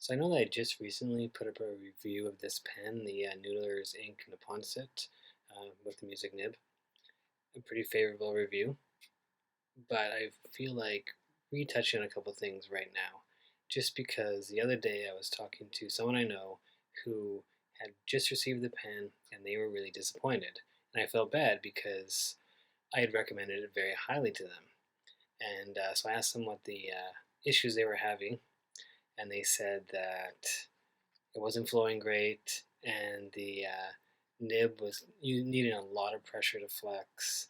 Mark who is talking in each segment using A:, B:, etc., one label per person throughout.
A: So I know that I just recently put up a review of this pen, the Noodler's Ink Neponset with the music nib. A pretty favorable review, but I feel like retouching a couple things right now, just because the other day I was talking to someone I know who had just received the pen and they were really disappointed, and I felt bad because I had recommended it very highly to them, and so I asked them what the issues they were having, and they said that it wasn't flowing great, and the nib was you needing a lot of pressure to flex,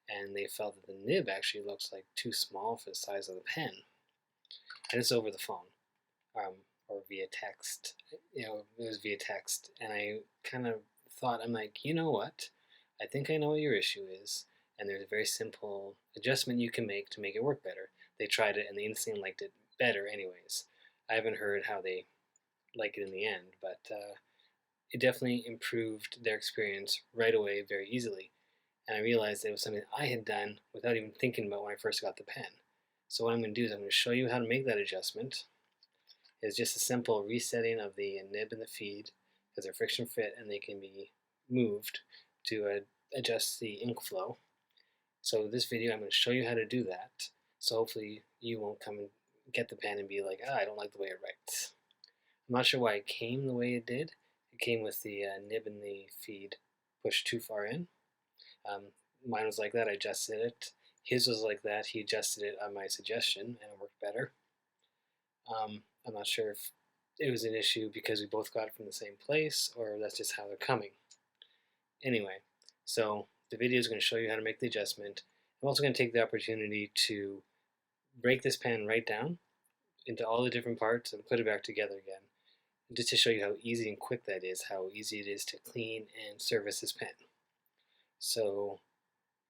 A: and they felt that the nib actually looks like too small for the size of the pen, and it's over the phone um, or via text. It was via text, and I kind of thought, I'm like, you know what? I think I know what your issue is, and there's a very simple adjustment you can make to make it work better. They tried it, and they instantly liked it better, anyways. I haven't heard how they like it in the end, but it definitely improved their experience right away very easily. And I realized it was something I had done without even thinking about when I first got the pen. So what I'm going to do is I'm going to show you how to make that adjustment. It's just a simple resetting of the nib and the feed because they're friction fit and they can be moved to adjust the ink flow. So this video I'm going to show you how to do that. So hopefully you won't come and get the pen and be like, I don't like the way it writes. I'm not sure why it came the way it did. It came with the nib and the feed pushed too far in. Um, Mine was like that. I adjusted it. His was like that. He adjusted it on my suggestion, and it worked better. I'm not sure if it was an issue because we both got it from the same place, or that's just how they're coming. Anyway, so the video is going to show you how to make the adjustment. I'm also going to take the opportunity to break this pen right down into all the different parts and put it back together again, just to show you how easy and quick that is, how easy it is to clean and service this pen. So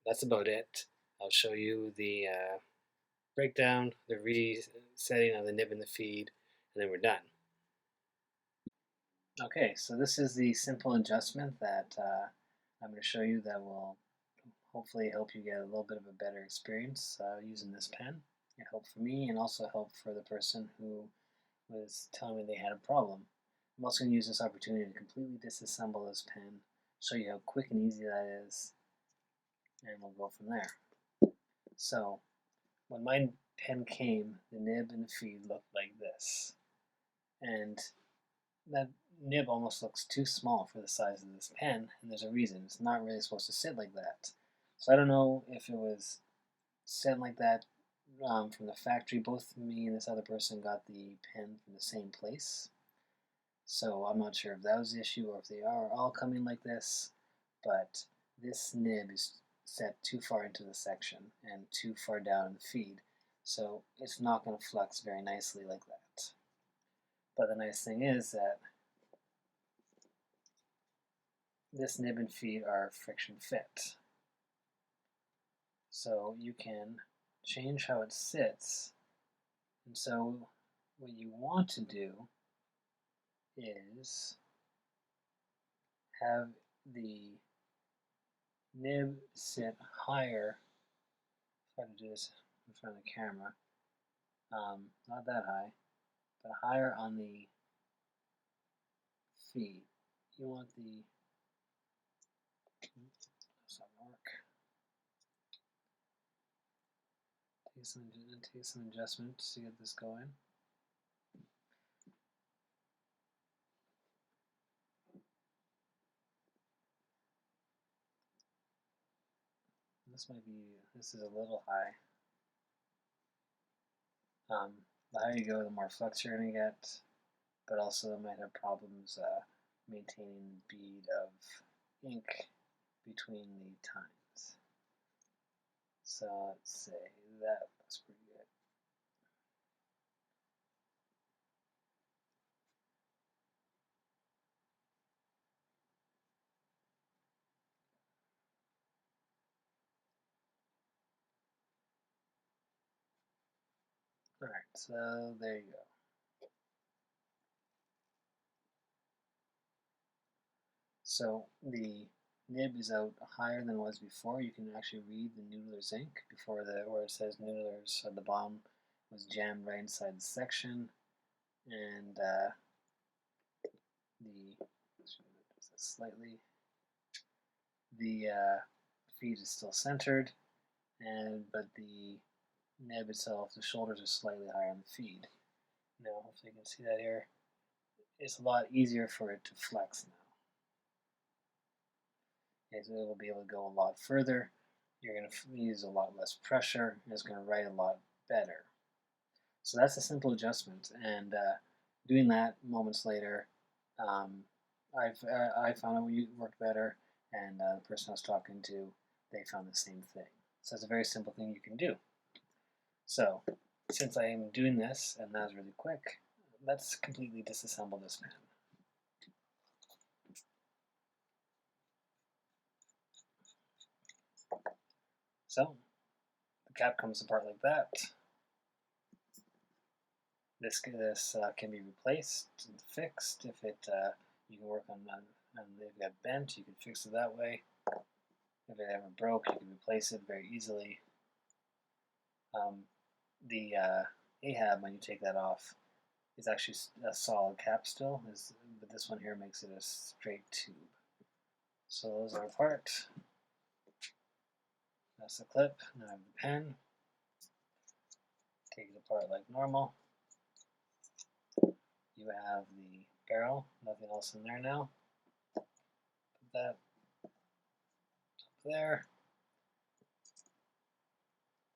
A: that's about it. I'll show you the breakdown, the resetting of the nib and the feed, and then we're done. Okay, so this is the simple adjustment that I'm going to show you that will hopefully help you get a little bit of a better experience using this pen. It helped for me and also helped for the person who was telling me they had a problem. I'm also going to use this opportunity to completely disassemble this pen, show you how quick and easy that is, and we'll go from there. So, when my pen came, the nib and the feed looked like this. And that nib almost looks too small for the size of this pen, and there's a reason. It's not really supposed to sit like that. So I don't know if it was sent like that from the factory. Both me and this other person got the pen from the same place. So I'm not sure if that was the issue or if they are all coming like this, but this nib is set too far into the section and too far down in the feed, so it's not going to flex very nicely like that. But the nice thing is that this nib and feed are friction fit, so you can change how it sits. And so what you want to do is have the nib sit higher. Try to do this in front of the camera. Not that high, but higher on the feed. You want the, that's not gonna work. Take some adjustments to get this going. This is a little high. The higher you go, the more flex you're going to get, but also it might have problems maintaining the bead of ink between the tines. So let's say that looks pretty good. Alright, so there you go. So the nib is out higher than it was before. You can actually read the Noodler's ink where it says Noodler's at the bottom was jammed right inside the section. and slightly the feed is still centered, but the nib itself, the shoulders are slightly higher on the feed. Now, hopefully you can see that here. It's a lot easier for it to flex now. Okay, so it will be able to go a lot further. You're going to use a lot less pressure, and it's going to write a lot better. So that's a simple adjustment, and doing that moments later, I found it worked better, and the person I was talking to, they found the same thing. So it's a very simple thing you can do. So since I am doing this, and that was really quick, let's completely disassemble this pen. So the cap comes apart like that. This can be replaced and fixed if it you can work on if it got bent, you can fix it that way. If it ever broke, you can replace it very easily. The AHAB, when you take that off, is actually a solid cap still, but this one here makes it a straight tube. So those are apart. That's the clip. Now I have the pen. Take it apart like normal. You have the barrel, nothing else in there now. Put that up there.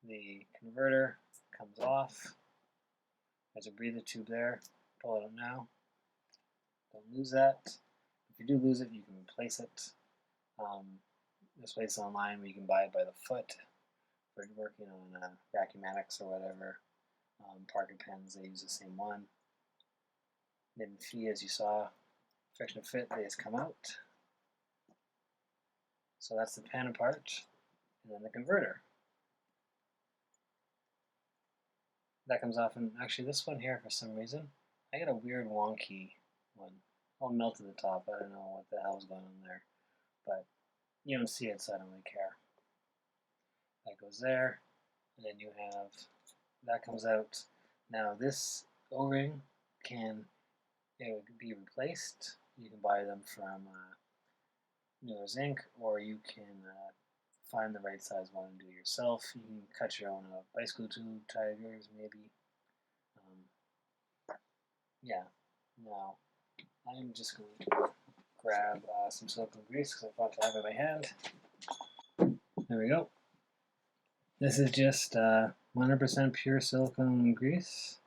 A: The converter comes off. There's a breather tube there. Pull it out now. Don't lose that. If you do lose it, you can replace it. This place online where you can buy it by the foot. For working on Racumatics or whatever, Parker pens, they use the same one. Nib and fee, as you saw, friction fit, they just come out. So that's the pen part, and then the converter. That comes off, and actually this one here, for some reason, I got a weird wonky one. All melted at the top. I don't know what the hell's going on there, but you don't see it, so I don't really care. That goes there, and then you have that comes out. Now this O-ring can be replaced. You can buy them from Noodler's Inc., or you can find the right size one and do it yourself. You can cut your own bicycle tube, tie yours maybe. Yeah. Now I'm just going to grab some silicone grease because I thought to have it in my hand. There we go. This is just 100% pure silicone grease.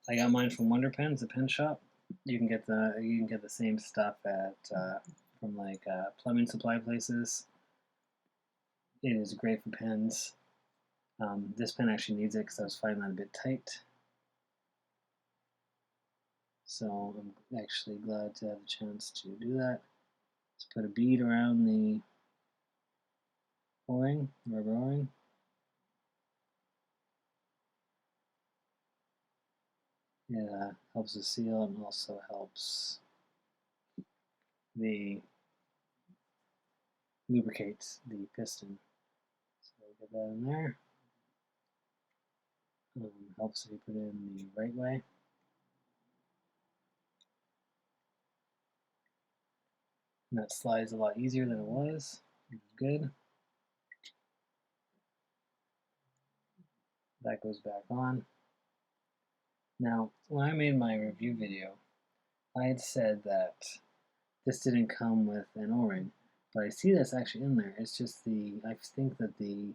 A: I got mine from Wonder Pens, the pen shop. You can get the same stuff at from like plumbing supply places. It is great for pens. This pen actually needs it because I was finding that a bit tight. So I'm actually glad to have the chance to do that. Let's put a bead around the O-ring, rubber O-ring. It helps the seal and also helps the lubricates the piston. So get that in there. Helps if you put it in the right way. And that slides a lot easier than it was, which is good. That goes back on. Now, when I made my review video, I had said that this didn't come with an O-ring, but I see that's actually in there. It's just I think that the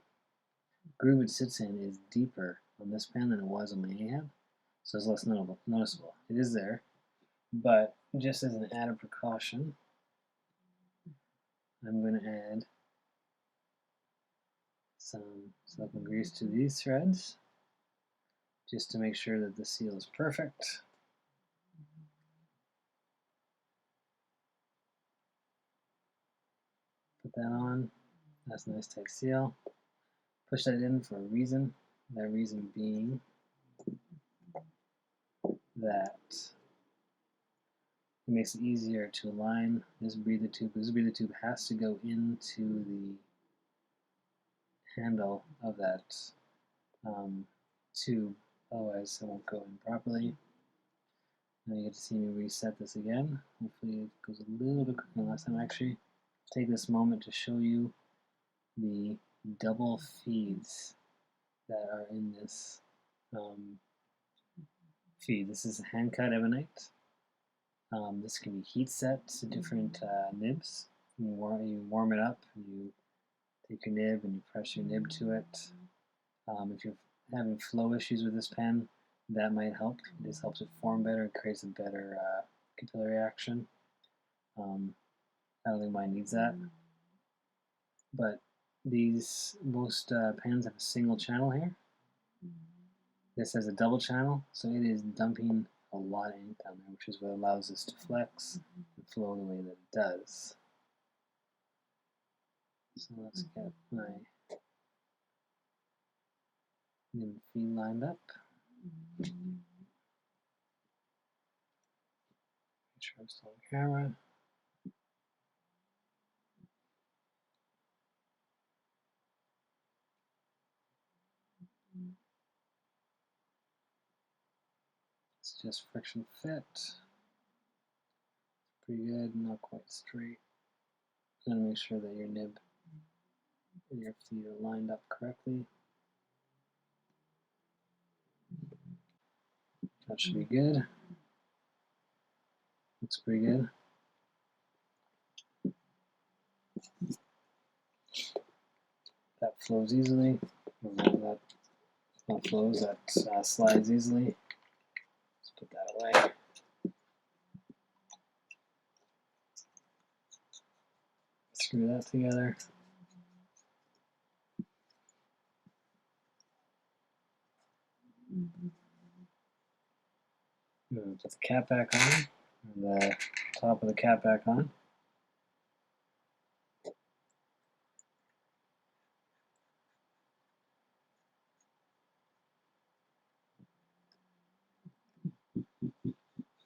A: groove it sits in is deeper on this pen than it was on my AHAB, so it's less noticeable. It is there, but just as an added precaution, I'm going to add some silicone grease to these threads just to make sure that the seal is perfect. Put that on. That's a nice tight seal. Push that in for a reason. That reason being that it makes it easier to align this breather tube. This breather tube has to go into the handle of that tube, otherwise it won't go in properly. Now you get to see me reset this again. Hopefully it goes a little bit quicker than last time. Actually, take this moment to show you the double feeds that are in this feed. This is hand cut ebonite. This can be heat set to different nibs. You warm it up, you take your nib and you press your nib to it. If you're having flow issues with this pen, that might help. This helps it form better, it creates a better capillary action. I don't think mine needs that. But most pens have a single channel here. This has a double channel, so it is dumping a lot of ink down there, which is what allows this to flex and flow the way that it does. So let's get my nib feed lined up. Make sure I'm still on camera. It's just friction fit. Pretty good, not quite straight. You gotta make sure that your nib and your feet are lined up correctly. That should be good. Looks pretty good. That flows easily. That flows, that slides easily. Let's put that away. Screw that together. Put the cap back on, and the top of the cap back on.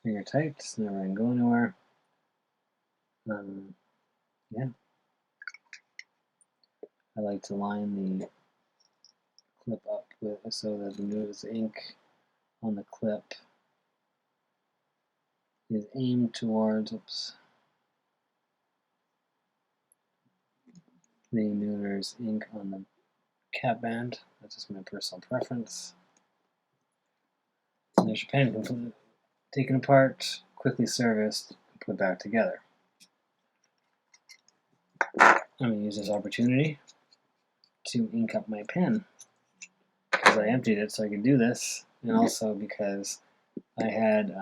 A: Finger tight, it's never going to go anywhere. Yeah. I like to line the clip up so that the ink on the clip is aimed towards, the Noodler's ink on the cap band. That's just my personal preference. And there's your pen, completely taken apart, quickly serviced, and put back together. I'm going to use this opportunity to ink up my pen because I emptied it so I could do this, and also because I had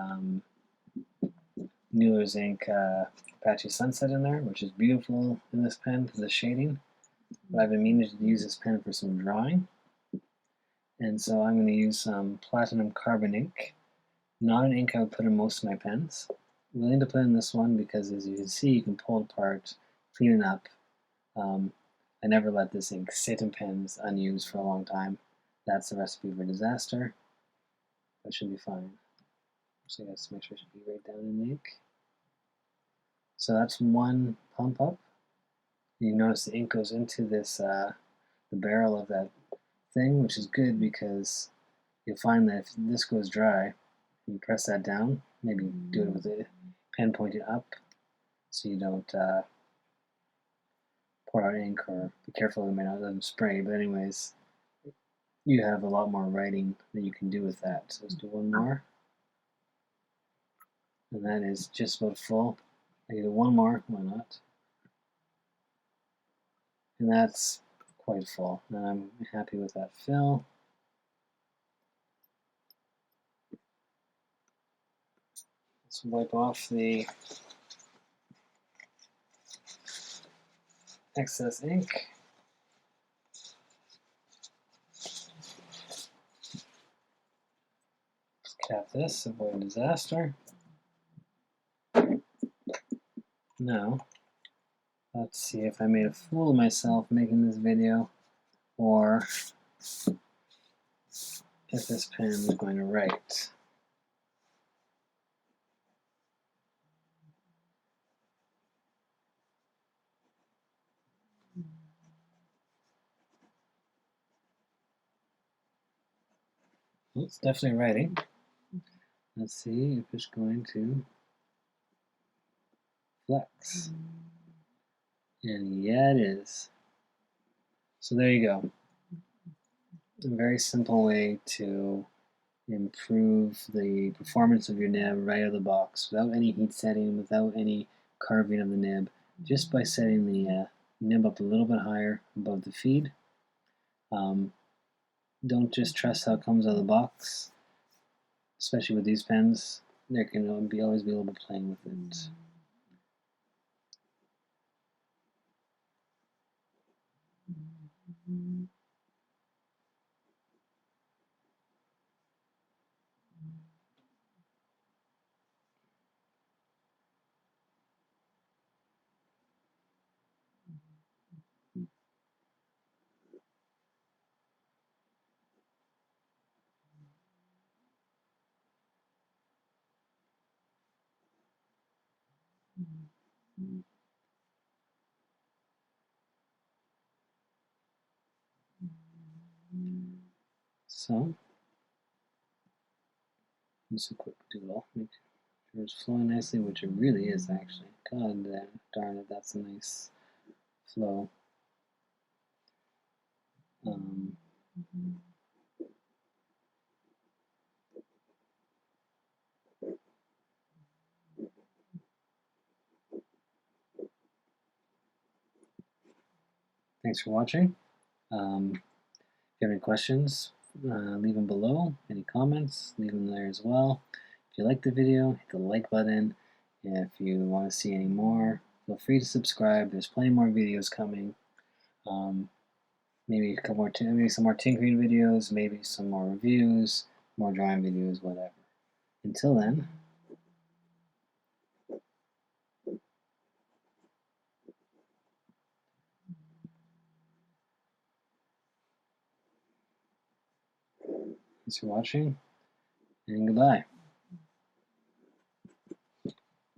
A: Noodler's ink Apache Sunset in there, which is beautiful in this pen for the shading. But I've been meaning to use this pen for some drawing, and so I'm going to use some platinum carbon ink. Not an ink I would put in most of my pens. I'm willing to put in this one because, as you can see, you can pull it apart, clean it up. I never let this ink sit in pens unused for a long time. That's the recipe for disaster. That should be fine. So I got to make sure it should be right down in the ink. So that's one pump up. You notice the ink goes into this the barrel of that thing, which is good because you'll find that if this goes dry, you press that down, maybe do it with the pen pointed up so you don't pour out ink, or be careful it may not let them spray, but anyways, you have a lot more writing that you can do with that. So let's do one more. And that is just about full. I can do one more, why not? And that's quite full, and I'm happy with that fill. Let's wipe off the excess ink. Let's cap this, avoid disaster. Now, let's see if I made a fool of myself making this video, or if this pen is going to write. It's definitely writing. Let's see if it's going to flex. And yeah, it is. So there you go. A very simple way to improve the performance of your nib right out of the box without any heat setting, without any carving of the nib, just by setting the nib up a little bit higher above the feed. Don't just trust how it comes out of the box, especially with these pens. There can always be a little bit playing with it. So, just a quick doodle. Make sure it's flowing nicely, which it really is actually. God darn it, that's a nice flow. Thanks for watching. If you have any questions, leave them below. Any comments, leave them there as well. If you like the video, hit the like button. If you want to see any more, feel free to subscribe. There's plenty more videos coming. Maybe some more tinkering videos, maybe some more reviews, more drawing videos, whatever. Until then, thanks for watching, and goodbye.